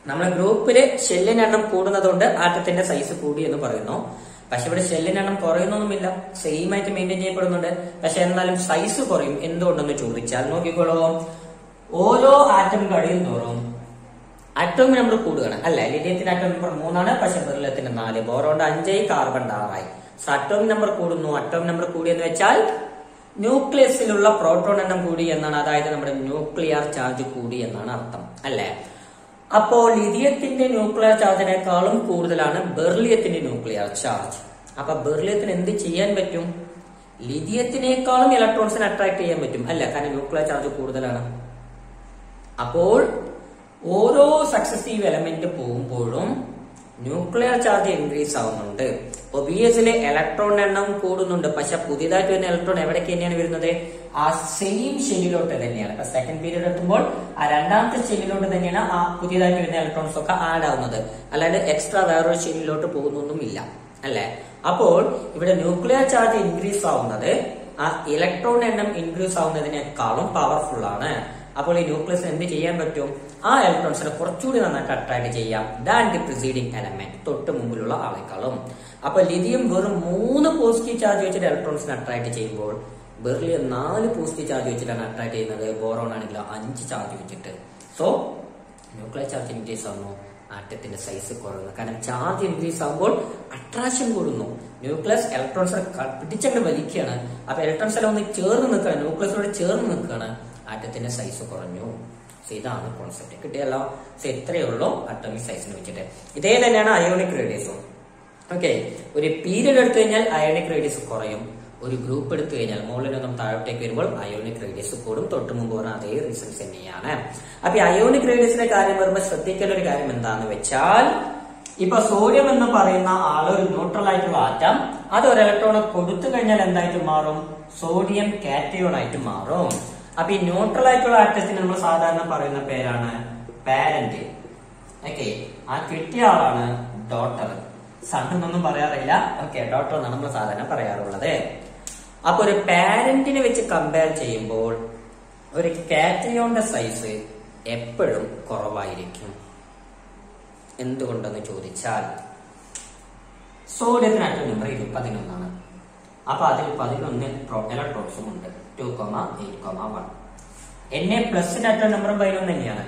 നമ്മുടെ ഗ്രൂപ്പില് ഷെല്ലിന്റെ എണ്ണം കൂടുന്നതുകൊണ്ട് ആറ്റത്തിന്റെ സൈസ് കൂടി എന്ന് പറയുന്നു. പക്ഷെ ഇവിടെ ഷെല്ലിന്റെ എണ്ണം കുറയുന്നൊന്നുമില്ല, സെയിം ആയിട്ട് മെയിൻറ്റെയിൻ ചെയ്യപ്പെടുന്നുണ്ട്. പക്ഷെ എന്നാലും സൈസ് കുറയും. എന്തുകൊണ്ടെന്ന് ചോദിച്ചാൽ നോക്കിക്കോളൂ, ഓരോ ആറ്റം കഴിയും തോറും അറ്റോമിക് നമ്പർ കൂടുകയാണ് അല്ലെ. ലിഥിയത്തിന്റെ അറ്റോമിക് നമ്പർ 3 പക്ഷെ ബെറിലിയത്തിന്റെ 4, ബോറോണ്ട് 5, കാർബൺ 6. സോ അറ്റോമിക് നമ്പർ കൂടുന്നു. അറ്റോമിക് നമ്പർ കൂടിയെന്ന് വെച്ചാൽ ന്യൂക്ലിയസിലുള്ള പ്രോട്ടോൺ എണ്ണം കൂടി എന്നാണ്, അതായത് നമ്മുടെ ന്യൂക്ലിയർ ചാർജ് കൂടി എന്നാണ് അർത്ഥം അല്ലെ. അപ്പോ ലിഥിയത്തിന്റെ ന്യൂക്ലിയർ ചാർജിനേക്കാളും കൂടുതലാണ് ബെറിലിയത്തിന്റെ ന്യൂക്ലിയർ ചാർജ്. അപ്പൊ ബെറിലിയത്തിന് എന്ത് ചെയ്യാൻ പറ്റും? ലിഥിയത്തിനേക്കാളും ഇലക്ട്രോൺസിനെ അട്രാക്ട് ചെയ്യാൻ പറ്റും അല്ല, കാരണം ന്യൂക്ലിയർ ചാർജ് കൂടുതലാണ്. അപ്പോൾ ഓരോ സക്സസീവ് എലമെന്റ് പോകുമ്പോഴും ന്യൂക്ലിയർ ചാർജ് ഇൻക്രീസ് ആവുന്നുണ്ട്. ഒബിയസ്ലി ഇലക്ട്രോൺ എണ്ണം കൂടുന്നുണ്ട്. പക്ഷെ പുതിയതായിട്ട് വരുന്ന ഇലക്ട്രോൺ എവിടേക്ക് തന്നെയാണ് വരുന്നത്? ആ സെയിം ഷെല്ലിലോട്ട് തന്നെയാണ്. ഇപ്പൊ സെക്കൻഡ് പീരീഡ് എത്തുമ്പോൾ ആ രണ്ടാമത്തെ ഷെല്ലിലോട്ട് തന്നെയാണ് ആ പുതിയതായിട്ട് വരുന്ന ഇലക്ട്രോൺസ് ഒക്കെ ആഡ് ആവുന്നത്. അല്ലാണ്ട് എക്സ്ട്രാ വേറൊരു ഷെല്ലിലോട്ട് പോകുന്നൊന്നുമില്ല അല്ലെ. അപ്പോൾ ഇവിടെ ന്യൂക്ലിയർ ചാർജ് ഇൻക്രീസ് ആവുന്നത് ആ ഇലക്ട്രോൺ എണ്ണം ഇൻക്രീസ് ആവുന്നതിനേക്കാളും പവർഫുൾ ആണ്. അപ്പോൾ ഈ ന്യൂക്ലിയസ് എന്ത് ചെയ്യാൻ പറ്റും? ആ ഇലക്ട്രോൺസിനെ കുറച്ചുകൂടി നന്നായിട്ട് അട്രാക്ട് ചെയ്യാം ദാൻ ദി പ്രിസീഡിംഗ് എലമെന്റ്, തൊട്ട് മുമ്പിലുള്ള ആളെക്കാളും. അപ്പൊ ലിഥിയം വെറും 3 പോസിറ്റീവ് ചാർജ് വെച്ചിട്ട് ഇലക്ട്രോൺസിനെ അട്രാക്ട് ചെയ്യുമ്പോൾ ബെറിലിയം 4 പോസിറ്റീവ് ചാർജ് വെച്ചിട്ടാണ് അട്രാക്ട് ചെയ്യുന്നത്. ബോറോൺ ആണെങ്കിൽ 5 ചാർജ് വെച്ചിട്ട്. സോ ന്യൂക്ലിയർ ചാർജ് ഇൻക്രീസ് ആവുന്നു, ആറ്റത്തിന്റെ സൈസ് കുറയുന്നു. കാരണം ചാർജ് ഇൻക്രീസ് ആകുമ്പോൾ അട്രാക്ഷൻ കൂടുന്നു. ന്യൂക്ലിയസ് ഇലക്ട്രോൺസിനെ പിടിച്ചങ്ങ് വലിക്കുകയാണ്. അപ്പൊ ഇലക്ട്രോൺസ് എല്ലാം ഒന്ന് ചേർന്ന് നിൽക്കുകയാണ്, ന്യൂക്ലിയസിനോട് ചേർന്ന് നിൽക്കുകയാണ്, ആറ്റത്തിന്റെ സൈസ് കുറഞ്ഞു. സോ ഇതാണ് കോൺസെപ്റ്റ്. കിട്ടിയല്ലോ. സോ ഇത്രയേ ഉള്ളൂ അറ്റോമിക് സൈസിനെ വെച്ചിട്ട്. ഇതേ തന്നെയാണ് അയോണിക് റേഡിയസും. ഓക്കെ, ഒരു പീരീഡ് എടുത്തു കഴിഞ്ഞാൽ അയോണിക് റേഡിയസ് കുറയും. ഒരു ഗ്രൂപ്പ് എടുത്തു കഴിഞ്ഞാൽ മുകളിൽ നിന്നും താഴോട്ടേക്ക് വരുമ്പോൾ അയോണിക് റേഡിയസ് കൂടും. തൊട്ട് മുമ്പ് പറഞ്ഞ അതേ റീസൺസ് തന്നെയാണ്. അപ്പൊ ഈ അയോണിക് റേഡിയസിന്റെ കാര്യം വരുമ്പോൾ ശ്രദ്ധിക്കേണ്ട ഒരു കാര്യം എന്താന്ന് വെച്ചാൽ, ഇപ്പൊ സോഡിയം എന്ന് പറയുന്ന ആള് ഒരു ന്യൂട്രൽ ആയിട്ടുള്ള ആറ്റം, അത് ഒരു ഇലക്ട്രോൺ കൊടുത്തു കഴിഞ്ഞാൽ എന്തായിട്ട് മാറും? സോഡിയം കാറ്റയോൺ ആയിട്ട് മാറും. അപ്പൊ ഈ ന്യൂട്രൽ ആയിട്ടുള്ള ആറ്റത്തിന് നമ്മൾ സാധാരണ പറയുന്ന പേരാണ് പാരന്റ്. ഓക്കെ, ആ കിട്ടിയ ആളാണ് ഡോട്ടർ. സൺ എന്നൊന്നും പറയാറില്ല. ഓക്കെ, ഡോട്ടർ എന്നാണ് നമ്മൾ സാധാരണ പറയാറുള്ളത്. അപ്പൊ ഒരു പാരന്റിനെ വെച്ച് കമ്പയർ ചെയ്യുമ്പോൾ ഒരു കാറ്റയോന്റെ സൈസ് എപ്പോഴും കുറവായിരിക്കും. എന്തുകൊണ്ടെന്ന് ചോദിച്ചാൽ, സോഡിയത്തിന് ആറ്റം നമ്പർ 11 അപ്പൊ അതിൽ 11 ഇലക്ട്രോൺസും ഉണ്ട്. 2,8,1. Na+ ആറ്റം നമ്പർ 11 തന്നെയാണ്.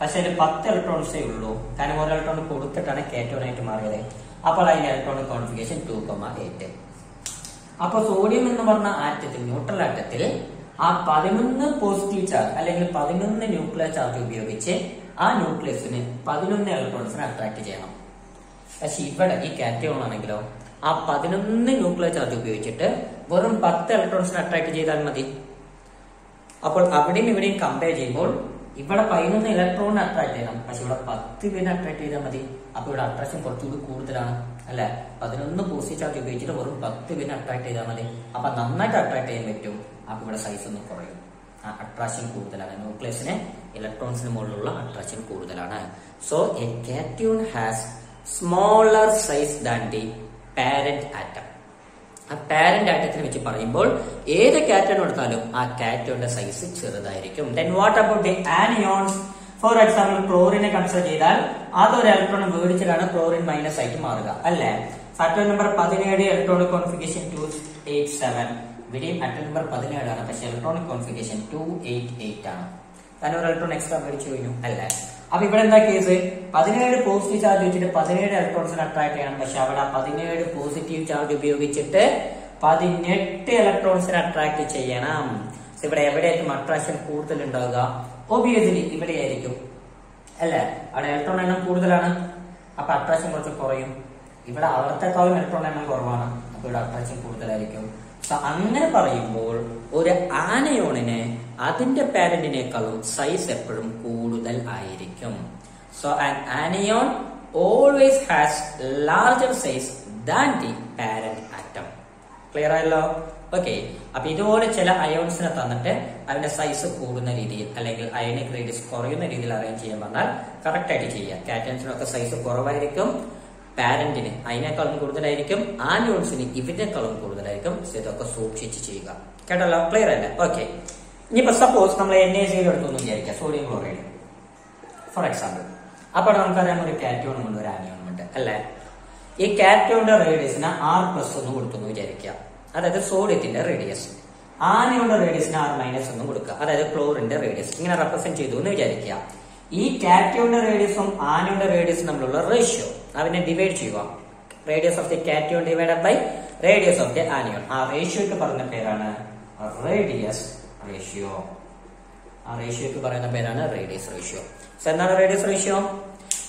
പക്ഷെ അതിൽ 10 ഇലക്ട്രോൺസേ ഉള്ളൂ. കാരണം ഒരു ഇലക്ട്രോൺ കൊടുത്തിട്ടാണ് കാറ്റയോൺ ആയിട്ട് മാറിയത്. അപ്പോൾ അതിന്റെ ഇലക്ട്രോൺ കോൺഫിഗറേഷൻ 2,8. അപ്പൊ സോഡിയം എന്ന് പറഞ്ഞ ആറ്റത്തിൽ, ന്യൂട്രൽ ആറ്റത്തിൽ ആ 11 പോസിറ്റീവ് ചാർജ് അല്ലെങ്കിൽ 11 ന്യൂക്ലിയർ ചാർജ് ഉപയോഗിച്ച് ആ ന്യൂക്ലിയസിന് 11 ഇലക്ട്രോൺസിനെ അട്രാക്ട് ചെയ്യണം. പക്ഷെ ഇവിടെ ഈ കാറ്റയോൺ ആണെങ്കിലോ ആ 11 ന്യൂക്ലിയർ ചാർജ് ഉപയോഗിച്ചിട്ട് വെറും 10 ഇലക്ട്രോൺസിനെ അട്രാക്ട് ചെയ്താൽ മതി. അപ്പോൾ അവിടെയും ഇവിടെയും കമ്പയർ ചെയ്യുമ്പോൾ ഇവിടെ 11 ഇലക്ട്രോണിനെ അട്രാക്ട് ചെയ്യണം, പക്ഷെ ഇവിടെ 10 പേരെ അട്രാക്ട് ചെയ്താൽ മതി. അപ്പൊ ഇവിടെ അട്രാക്ഷൻ കുറച്ചുകൂടി കൂടുതലാണ് അല്ലെ. 11 പോസിറ്റീവ് ചാർജ് ഉപയോഗിച്ചിട്ട് വെറും 10 പേരെ അട്രാക്ട് ചെയ്താൽ മതി. അപ്പൊ നന്നായിട്ട് അട്രാക്ട് ചെയ്യാൻ പറ്റും. അപ്പൊ ഇവിടെ സൈസ് ഒന്ന് കുറയും. അട്രാക്ഷൻ കൂടുതലാണ്. ന്യൂക്ലിയസിന് ഇലക്ട്രോൺസിന് മുകളിലുള്ള അട്രാക്ഷൻ കൂടുതലാണ്. So a cation has smaller size than the parent atom. ആ പാരന്റ് ആറ്റത്തിനെ വെച്ച് പറയുമ്പോൾ ഏത് കാറ്റയോൺ എടുത്താലും ആ കാറ്റയോന്റെ സൈസ് ചെറുതായിരിക്കും. Then what about the anions? For example ക്ലോറിനെ കൺസിഡർ ചെയ്താൽ അതൊരു ഇലക്ട്രോൺ മേടിച്ചിട്ടാണ് ക്ലോറിൻ മൈനസ് ആയിട്ട് മാറുക അല്ലെ. Atom number 17 electronic configuration 287. ഇവിടെയും ആറ്റം നമ്പർ 17 ആണ്, പക്ഷെ ഇലക്ട്രോണിക് കോൺഫിഗറേഷൻ 288 ആണ്. കാരണം ഒരു ഇലക്ട്രോൺ എക്സ്ട്രാ മേടിച്ചു കഴിഞ്ഞു അല്ലെ. അപ്പൊ ഇവിടെ എന്താ കേസ്? 17 പോസിറ്റീവ് ചാർജ് വെച്ചിട്ട് 17 ഇലക്ട്രോൺസിനെ അട്രാക്ട് ചെയ്യണം. പക്ഷെ അവിടെ 17 പോസിറ്റീവ് ചാർജ് ഉപയോഗിച്ചിട്ട് 18 ഇലക്ട്രോൺസിനെ അട്രാക്ട് ചെയ്യണം. ഇവിടെ എവിടെയായിരിക്കും അട്രാക്ഷൻ കൂടുതൽ ഉണ്ടാവുക? ഒബിയസ്ലി ഇവിടെയായിരിക്കും അല്ലെ. അവിടെ ഇലക്ട്രോൺ എണ്ണം കൂടുതലാണ്, അപ്പൊ അട്രാക്ഷൻ കുറച്ച് കുറയും. ഇവിടെ അവിടത്തെക്കാളും ഇലക്ട്രോൺ എണ്ണം കുറവാണ്, അപ്പൊ ഇവിടെ അട്രാക്ഷൻ കൂടുതലായിരിക്കും. സോ അങ്ങനെ പറയുമ്പോൾ ഒരു ആനയോണിന് അതിന്റെ പാരന്റിനേക്കാളും സൈസ് എപ്പോഴും കൂടുതൽ ആയിരിക്കും. So an anion always has larger size than the parent atom. Clear ആയല്ലോ? ഓക്കെ, അപ്പൊ ഇതുപോലെ ചില അയോൺസിനെ തന്നിട്ട് അതിന്റെ സൈസ് കൂടുന്ന രീതിയിൽ അല്ലെങ്കിൽ അയണിക് റേഡിയസ് കുറയുന്ന രീതിയിൽ അറേഞ്ച് ചെയ്യാൻ പറഞ്ഞാൽ കറക്റ്റ് ആയിട്ട് ചെയ്യാം. കാറ്റയോൺസിനൊക്കെ സൈസ് കുറവായിരിക്കും, പാരന്റിന് അതിനേക്കാളും കൂടുതലായിരിക്കും, ആനിയോൺസിന് ഇതിനേക്കാളും കൂടുതലായിരിക്കും. ഇതൊക്കെ സൂക്ഷിച്ച് ചെയ്യുക. കേട്ടല്ലോ? ക്ലിയർ അല്ലേ? ഓക്കെ, ഇനിയിപ്പോ സപ്പോസ് നമ്മൾ NaCl എടുത്തൊന്നും വിചാരിക്കാം, സോഡിയം ക്ലോറൈഡ് ഫോർ എക്സാമ്പിൾ. അപ്പൊ നമുക്കറിയാം ഒരു കാറ്റയോണും ഉണ്ട് ഒരു ആനിയോണും ഉണ്ട് അല്ലെ. ഈ കാറ്റയോണിന്റെ റേഡിയസിന് R+ ഒന്ന് കൊടുത്തു വിചാരിക്കുക, അതായത് സോഡിയത്തിന്റെ റേഡിയസ്. ആനിയോണിന്റെ റേഡിയസിന് R- ഒന്നും കൊടുക്കുക, അതായത് ക്ലോറിന്റെ റേഡിയസ്. ഇങ്ങനെ റെപ്രസെന്റ് ചെയ്തു എന്ന് വിചാരിക്കുക. ഈ കാറ്റയോണിന്റെ റേഡിയസും ആനിയോണിന്റെ റേഡിയസും തമ്മിലുള്ള റേഷ്യോ അതിനെ ഡിവൈഡ് ചെയ്യുക. Radius of the cation divided by radius of the anion. ആ റേഷ്യോക്ക് പറയുന്ന പേരാണ് റേഡിയസ് റേഷ്യോ. ആ റേഷ്യോക്ക് പറയുന്ന പേരാണ് റേഡിയസ് റേഷ്യോ. സോ എന്താണ് radius ratio?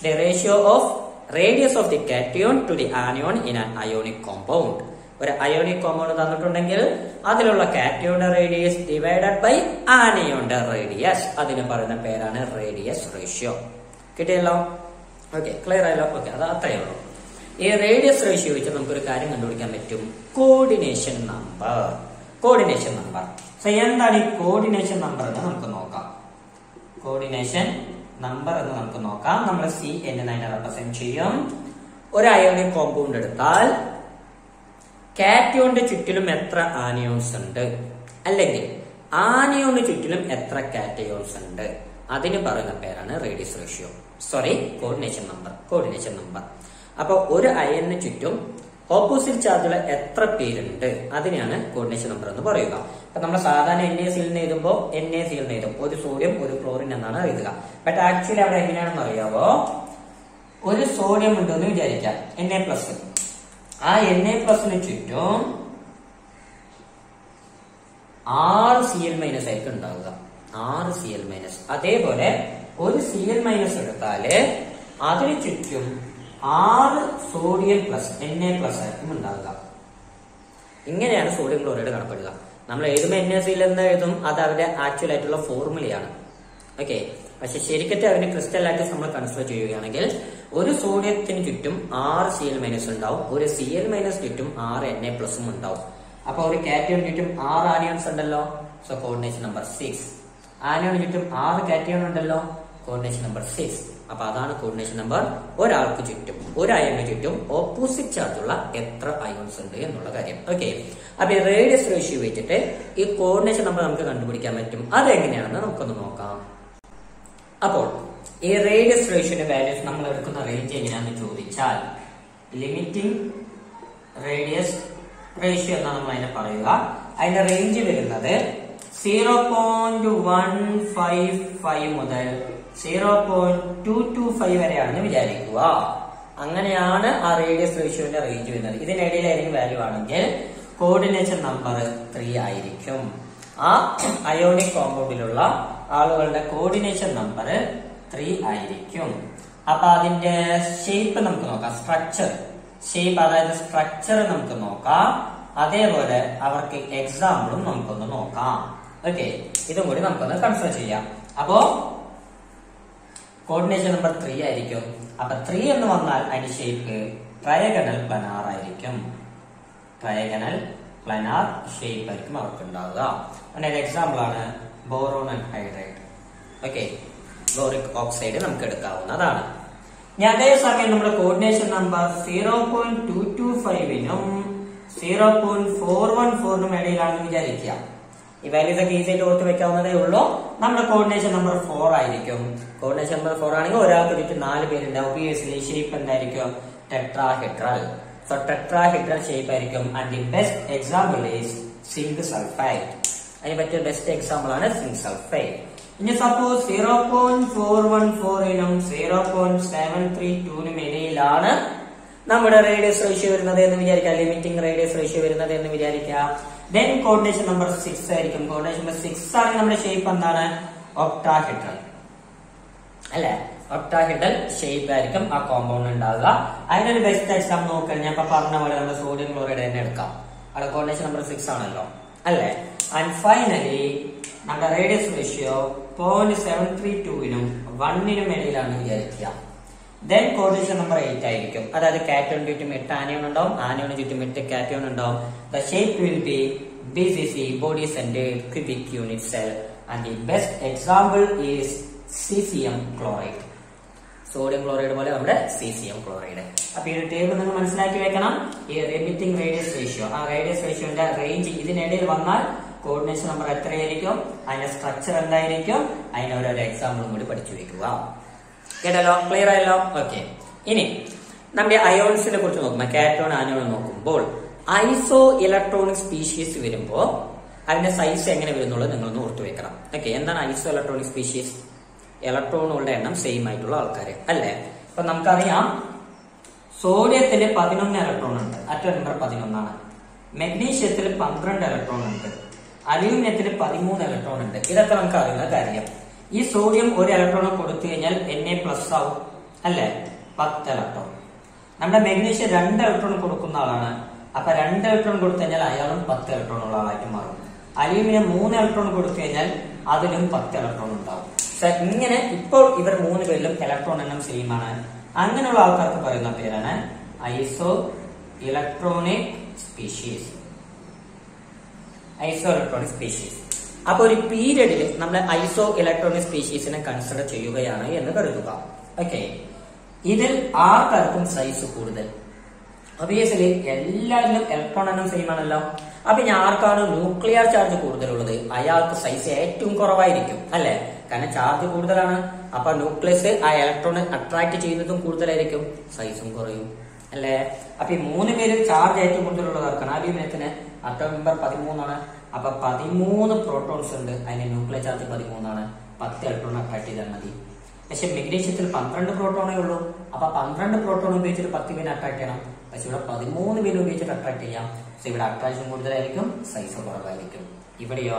The ratio of radius of the cation to the anion in an ionic compound. ഒരു അയോണിക് കോമ്പൗണ്ട് തന്നിട്ടുണ്ടെങ്കിൽ അതിലുള്ള കാറ്റയോണിന്റെ റേഡിയസ് ഡിവൈഡഡ് ബൈ ആനയോണിന്റെ റേഡിയസ്, അതിന് പറയുന്ന പേരാണ് റേഡിയസ് റേഷ്യോ. കിട്ടിയല്ലോ? ഓക്കെ, ക്ലിയർ ആയല്ലോ? ഓക്കെ, അത് അത്രയേ ഉള്ളൂ. ഈ റേഡിയസ് റേഷ്യോ വെച്ച് നമുക്കൊരു കാര്യം കണ്ടുപിടിക്കാൻ പറ്റും, coordination number. Coordination number. So എന്താണ് ഈ കോർഡിനേഷൻ നമ്പർ എന്ന് നമുക്ക് നോക്കാം. കോർഡിനേഷൻ നമ്പർ എന്ന് നമുക്ക് നോക്കാം. നമ്മൾ CN അതിനെ റെപ്രസെന്റ് ചെയ്യും. ഒരു അയോണിക് കോമ്പൗണ്ട് എടുത്താൽ കാറ്റയോണിന്റെ ചുറ്റിലും എത്ര ആനിയോൺസ് ഉണ്ട്, അല്ലെങ്കിൽ ആനിയോണിന് ചുറ്റിലും എത്ര കാറ്റയോൺസ് ഉണ്ട്, അതിന് പറയുന്ന പേരാണ് radius ratio. Sorry, coordination number. Coordination number. അപ്പൊ ഒരു അയണിന് ചുറ്റും ഓപ്പോസിറ്റ് ചാർജുള്ള എത്ര പേരുണ്ട് അതിനെയാണ് കോർഡിനേഷൻ നമ്പർ എന്ന് പറയുക. അപ്പൊ നമ്മൾ സാധാരണ NaCl എഴുതുമ്പോൾ NaCl എഴുതും, ഒരു സോഡിയം ഒരു ക്ലോറിൻ എന്നാണ് എഴുതുക. ബട്ട് ആക്ച്വലി അവിടെ എങ്ങനെയാണെന്ന് അറിയാവോ, ഒരു സോഡിയം ഉണ്ടെന്ന് വിചാരിക്കാം, Na+. ആ Na+ന് ചുറ്റും 6 Cl- ആയിരിക്കും ഉണ്ടാവുക. 6 Cl-. അതേപോലെ ഒരു Cl- എടുത്താല് അതിന് ചുറ്റും 6 സോഡിയം പ്ലസ് Na+ ആയിരിക്കും ഉണ്ടാവുക. ഇങ്ങനെയാണ് സോഡിയം ക്ലോറൈഡ് കാണപ്പെടുക. നമ്മൾ എഴുതുമ്പോൾ NaCl എന്ന് എഴുതും, അത് അവരുടെ ആക്ച്വൽ ആയിട്ടുള്ള ഫോർമുലയാണ്. ഓക്കെ, പക്ഷെ ശരിക്കത്തെ അതിന്റെ ക്രിസ്റ്റൽ ആയിട്ട് നമ്മൾ കൺസിഡർ ചെയ്യുകയാണെങ്കിൽ ഒരു സോഡിയത്തിന് ചുറ്റും 6 Cl- ഉണ്ടാവും, ഒരു Cl- ചുറ്റും 6 Na+ ഉണ്ടാവും. അപ്പൊ ഒരു കാറ്റയോൺ ചുറ്റും 6 ആനിയോൺസ് ഉണ്ടല്ലോ. So coordination number 6. ആനിയോൺ ചുറ്റും 6 കാറ്റയോൺ ഉണ്ടല്ലോ. Coordination number 6. അപ്പൊ അതാണ് കോർഡിനേഷൻ നമ്പർ. ഒരാൾക്ക് ചുറ്റും, ഒരു അയോണിന് ചുറ്റും ഓപ്പോസിറ്റ് ചാർജുള്ള എത്ര അയോൺസ് ഉണ്ട് എന്നുള്ള കാര്യം. ഓക്കെ, അപ്പൊ ഈ റേഡിയസ് റേഷ്യോ വെച്ചിട്ട് ഈ കോർഡിനേഷൻ നമ്പർ നമുക്ക് കണ്ടുപിടിക്കാൻ പറ്റും. അതെങ്ങനെയാണെന്ന് നമുക്കൊന്ന് നോക്കാം. അപ്പോൾ ഈ റേഡിയസ് റേഷ്യോയുടെ വാല്യൂസ് നമ്മൾ എടുക്കുന്ന റേഞ്ച് എങ്ങനെയാണെന്ന് ചോദിച്ചാൽ, ലിമിറ്റിംഗ് റേഡിയസ് റേഷ്യോ എന്നാണ് നമ്മൾ അതിനെ പറയുക. അതിന്റെ റേഞ്ച് വരുന്നത് 0.155 മുതൽ 0.225 വരെയാണെന്ന് വിചാരിക്കുക. അങ്ങനെയാണ് ആ റേഡിയസ് റേഷ്യോന്റെ റേഞ്ച് വരുന്നത്. ഇതിനിടയിലായിരിക്കും വാല്യൂ ആണെങ്കിൽ കോർഡിനേഷൻ നമ്പർ 3 ആയിരിക്കും. ആ അയോണിക് കോമ്പൗണ്ടിലുള്ള ആളുകളുടെ കോർഡിനേഷൻ നമ്പർ 3 ആയിരിക്കും. അപ്പൊ അതിന്റെ ഷേപ്പ് നമുക്ക് നോക്കാം. സ്ട്രക്ചർ, ഷേപ്പ് അതായത് സ്ട്രക്ചർ നമുക്ക് നോക്കാം. അതേപോലെ അവർക്ക് എക്സാമ്പിളും നമുക്കൊന്ന് നോക്കാം. ഓക്കെ, ഇതും കൂടി നമുക്കൊന്ന് കൺസിഡർ ചെയ്യാം. അപ്പോ കോർഡിനേഷൻ നമ്പർ 3 ആയിരിക്കും. അപ്പൊ 3 എന്ന് വന്നാൽ അതിന്റെ ഷേപ്പ് ട്രയഗണൽ പ്ലനാർ ആയിരിക്കും. ട്രയഗണൽ പ്ലനാർ ഷേപ്പ് ആയിരിക്കും അവർക്ക് ഉണ്ടാവുക. അതിന്റെ എക്സാമ്പിൾ ആണ് boron hydrate. Okay, boric oxide നമുക്ക് എടുക്കാവുന്നതാണ്. ഇനി അതേസമയം നമ്മുടെ കോർഡിനേഷൻ നമ്പർ 0.225നും 0.414നും ഇടയിലാണെന്ന് വിചാരിക്കുക. ഈ വാല്യൂസ് ഒക്കെ ഈസി ആയിട്ട് ഓർത്ത് വെക്കാവുന്നതേ ഉള്ളൂ. നമ്മുടെ കോർഡിനേഷൻ നമ്പർ 4 ആയിരിക്കും. കോർഡിനേഷൻ നമ്പർ 4 ആണെങ്കിൽ ഒരാൾക്ക് ചുറ്റും 4 പേരുണ്ട്. ഒബിയസ്ലി ഷേപ്പ് എന്തായിരിക്കും? ടെട്രാഹെഡ്രൽ. സോ ടെട്രാഹെഡ്രൽ ഷേപ്പ് ആയിരിക്കും. And the best example is zinc sulphide. അതിന് പറ്റിയ ബെസ്റ്റ് എക്സാമ്പിൾ ആണ് സിങ്ക് സൾഫൈഡ്. ഇനി സപ്പോസ് 0.414നും 0.732നും ഇടയിലാണ് നമ്മുടെ റേഡിയസ് റേഷ്യോ വരുന്നത് എന്ന് വിചാരിക്കാം. ലിമിറ്റിംഗ് റേഡിയസ് റേഷ്യോ വരുന്നത് എന്ന് വിചാരിക്കാം. ദെൻ കോർഡിനേഷൻ നമ്പർ 6 ആയിരിക്കും. കോർഡിനേഷൻ നമ്പർ 6 ആണ് നമ്മുടെ ഷേപ്പ് എന്താണ്? ഒക്ടാഹെഡ്രൽ അല്ലെ? ഒക്ടാഹെഡ്രൽ ഷേപ്പ് ആയിരിക്കും ആ കോമ്പൗണ്ട് ഉണ്ടാവുക. അതിനൊരു ബെസ്റ്റ് എക്സാമ്പിൾ നോക്കുകയാണെങ്കിൽ ഞാൻ ഇപ്പൊ പറഞ്ഞ പോലെ നമ്മുടെ സോഡിയം ക്ലോറൈഡ് തന്നെ എടുക്കാം. അവിടെ കോർഡിനേഷൻ നമ്പർ 6 ആണല്ലോ അല്ലെ? ആൻഡ് ഫൈനലി നമ്മുടെ റേഡിയസ് റേഷ്യോ 0.732നും 1നും ഇടയിലാണ് വിചാരിക്കുക. ദെൻ കോർഡിനേഷൻ നമ്പർ 8 ആയിരിക്കും. അതായത് കാറ്റയോൺ ചുറ്റും 8 ആനിയോൺ ഉണ്ടാവും, ആനിയോൺ ചുറ്റും 8 കാറ്റയോൺ ഉണ്ടാവും. The shape will be BCC, body centred cubic unit cell. And the best example is caesium chloride. Sodium chloride പോലെ നമ്മുടെ സീസിയം ക്ലോറൈഡ്. അപ്പൊ ഈ ഒരു ടേബിൾ നിങ്ങൾ മനസ്സിലാക്കി വെക്കണം. ഈ ലിമിറ്റിംഗ് റേഡിയസ് റേഷ്യോ, ആ റേഡിയസ് റേഷ്യോന്റെ റേഞ്ച് ഇതിനിടയിൽ വന്നാൽ കോർഡിനേഷൻ നമ്പർ എത്രയായിരിക്കും, അതിന്റെ സ്ട്രക്ചർ എന്തായിരിക്കും, അതിന് ഓരോ എക്സാമ്പിളും കൂടി പഠിച്ചു വെക്കുക. കേട്ടല്ലോ? ക്ലിയർ ആയല്ലോ? ഓക്കെ, ഇനി നമ്മുടെ അയോൺസിനെ കുറിച്ച് നോക്കുമ്പോൾ, കാറ്റോൺ ആനിയോൺ നോക്കുമ്പോൾ ഐസോ ഇലക്ട്രോണിക് സ്പീഷീസ് വരുമ്പോ അതിന്റെ സൈസ് എങ്ങനെ വരുന്നുള്ളത് നിങ്ങളൊന്ന് ഓർത്തു വെക്കണം. ഓക്കെ, എന്താണ് ഐസോ ഇലക്ട്രോണിക് സ്പീഷീസ്? ഇലക്ട്രോണുകളുടെ എണ്ണം സെയിം ആയിട്ടുള്ള ആൾക്കാർ അല്ലേ? അപ്പൊ നമുക്കറിയാം സോഡിയത്തിൽ 11 ഇലക്ട്രോൺ ഉണ്ട്, അറ്റോം നമ്പർ 11 ആണ്. മെഗ്നീഷ്യത്തിൽ 12 ഇലക്ട്രോൺ ഉണ്ട്, അലൂമിനിയത്തിൽ 13 ഇലക്ട്രോൺ ഉണ്ട്. ഇതൊക്കെ നമുക്ക് അറിയുന്ന കാര്യം. ഈ സോഡിയം ഒരു ഇലക്ട്രോൺ കൊടുത്തു കഴിഞ്ഞാൽ Na+ ആവും അല്ലെ? 10 ഇലക്ട്രോൺ. നമ്മുടെ മെഗ്നീഷ്യം 2 ഇലക്ട്രോൺ കൊടുക്കുന്ന ആളാണ്, അപ്പൊ 2 ഇലക്ട്രോൺ കൊടുത്തു കഴിഞ്ഞാൽ അയാളും 10 ഇലക്ട്രോൺ ഉള്ള ആളായിട്ട് മാറും. അലൂമിനിയം 3 ഇലക്ട്രോൺ കൊടുത്തു കഴിഞ്ഞാൽ അതിലും 10 ഇലക്ട്രോൺ ഉണ്ടാവും. ഇങ്ങനെ ഇപ്പോൾ ഇവർ 3 പേരിലും ഇലക്ട്രോൺ എണ്ണം സെയിം ആണ്. അങ്ങനെയുള്ള ആൾക്കാർക്ക് പറയുന്ന പേരാണ് ഐസോ ഇലക്ട്രോണിക് സ്പീഷീസ്. ഐസോ ഇലക്ട്രോണിക് സ്പീഷീസ്. അപ്പൊ ഒരു പീരിയഡിൽ നമ്മൾ ഐസോ ഇലക്ട്രോണിക് സ്പീഷീസിനെ കൺസിഡർ ചെയ്യുകയാണ് എന്ന് കരുതുക. ഓക്കെ, ഇതിൽ ആർക്കാർക്കും സൈസ് കൂടുതൽ? ഒബിയസ്ലി എല്ലാവരിലും ഇലക്ട്രോൺ എണ്ണം സെയിം ആണല്ലോ. അപ്പൊ ഇനി ആർക്കാണ് ന്യൂക്ലിയർ ചാർജ് കൂടുതലുള്ളത് അയാൾക്ക് സൈസ് ഏറ്റവും കുറവായിരിക്കും അല്ലെ, കാരണം ചാർജ് കൂടുതലാണ്. അപ്പൊ ന്യൂക്ലിയസ് ആ ഇലക്ട്രോൺ അട്രാക്ട് ചെയ്യുന്നതും കൂടുതലായിരിക്കും, സൈസും കുറയും അല്ലെ. അപ്പൊ ഈ 3 പേരിൽ ചാർജ് ഏറ്റവും കൂടുതലുള്ളത് ആർക്കാണ്? അലൂമിനിയത്തിന് അറ്റോമിക് നമ്പർ 13 ആണ്. അപ്പൊ 13 പ്രോട്ടോൺസ് ഉണ്ട്, അതിന്റെ ന്യൂക്ലിയർ ചാർജ് 13 ആണ്. 10 ഇലക്ട്രോൺ അട്രാക്ട് ചെയ്താൽ മതി. പക്ഷെ മെഗ്നീഷ്യത്തിൽ 12 പ്രോട്ടോണേ ഉള്ളൂ. അപ്പൊ 12 പ്രോട്ടോൺ ഉപയോഗിച്ചിട്ട് 10 പേര് അട്രാക്ട് ചെയ്യണം. പക്ഷെ ഇവിടെ 13 പേര് ഉപയോഗിച്ചിട്ട് അട്രാക്ട് ചെയ്യാം. സോ ഇവിടെ അട്രാക്ഷൻ കൂടുതലായിരിക്കും, സൈസ് കുറവായിരിക്കും. ഇവിടെയോ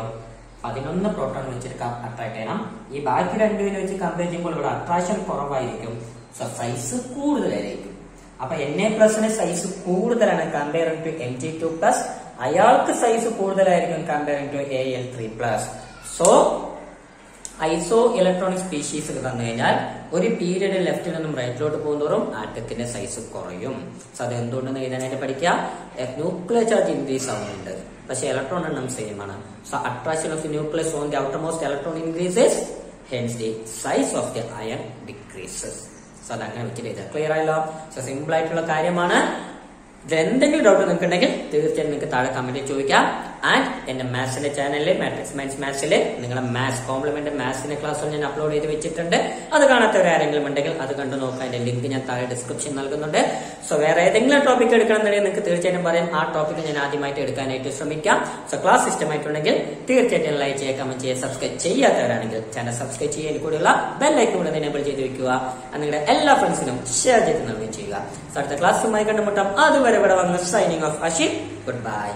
11 പ്രോട്ടോൺ വെച്ചിട്ട് അട്രാക്ട് ചെയ്യണം. ഈ ബാക്കി 2 പേര് വെച്ച് കമ്പയർ ചെയ്യുമ്പോൾ ഇവിടെ അട്രാക്ഷൻ കുറവായിരിക്കും, സോ സൈസ് കൂടുതലായിരിക്കും. അപ്പൊ Na+ന് സൈസ് കൂടുതലാണ് കമ്പയറിംഗ് ടു Mg2+. അയാൾക്ക് സൈസ് കൂടുതലായിരിക്കും comparing to Al3+. So isoelectronic species തന്നു കഴിഞ്ഞാൽ ഒരു പീരീഡ് ലെഫ്റ്റിൽ നിന്നും റൈറ്റിലോട്ട് പോകുന്നതോറും ആറ്റത്തിന്റെ സൈസ് കുറയും. സോ അത് എന്തുകൊണ്ടെന്ന് എഴുതാനായിട്ട് പഠിക്കുക. ന്യൂക്ലിയർ ചാർജ് ഇൻക്രീസ് ആവുന്നുണ്ട്, പക്ഷെ ഇലക്ട്രോൺ എണ്ണം സെയിം ആണ്. So attraction of the nucleus on the outermost electron increases, hence the size of the iron decreases. So അതങ്ങനെ വെച്ചിട്ട് എഴുതാം. ക്ലിയർ ആയല്ലോ? സോ സിമ്പിൾ ആയിട്ടുള്ള കാര്യമാണ്. എന്തെങ്കിലും ഡൗട്ട് നിങ്ങൾക്ക് ഉണ്ടെങ്കിൽ തീർച്ചയായും നിങ്ങൾക്ക് താഴെ കമന്റ് ചോദിക്കാം. ആൻഡ് എന്റെ മാത്സിന്റെ ചാനലിൽ മാട്രിക്സ് മൈൻഡ്സ് മാത്സിൽ നിങ്ങളുടെ മാത്സ് കോംപ്ലിമെന്റ് മാത്സിന്റെ ക്ലാസ്സുകൾ ഞാൻ അപ്ലോഡ് ചെയ്ത് വെച്ചിട്ടുണ്ട്. അത് കാണാത്തവരാരെങ്കിലും ഉണ്ടെങ്കിൽ അത് കണ്ടു നോക്കാം. അതിന്റെ ലിങ്ക് ഞാൻ താഴെ ഡിസ്ക്രിപ്ഷൻ നൽകുന്നുണ്ട്. സോ വേറെ ഏതെങ്കിലും ടോപ്പിക് എടുക്കണമെന്നുണ്ടെങ്കിൽ നിങ്ങൾക്ക് തീർച്ചയായിട്ടും പറയാം. ആ ടോപ്പിക് ഞാൻ ആദ്യമായിട്ട് എടുക്കാനായിട്ട് ശ്രമിക്കാം. സോ ക്ലാസ് ഇഷ്ടമായിട്ടുണ്ടെങ്കിൽ തീർച്ചയായിട്ടും ലൈക്ക് ചെയ്യുക, കമന്റ് ചെയ്യുക, സബ്സ്ക്രൈബ് ചെയ്യാത്തവരാണെങ്കിൽ ചാനൽ സബ്സ്ക്രൈബ് ചെയ്യാൻ കൂടിയുള്ള ബെൽ ഐക്കൺ കൂടെ എനേബിൾ ചെയ്ത് വെക്കുക. നിങ്ങളുടെ എല്ലാ ഫ്രണ്ട്സിനും ഷെയർ ചെയ്ത് നൽകുകയും ചെയ്യുക. സോ അടുത്ത ക്ലാസ്സുമായി കണ്ടുമുട്ടാം. അതുവരെ ഇവിടെ വന്ന് signing off Ashif. Good bye.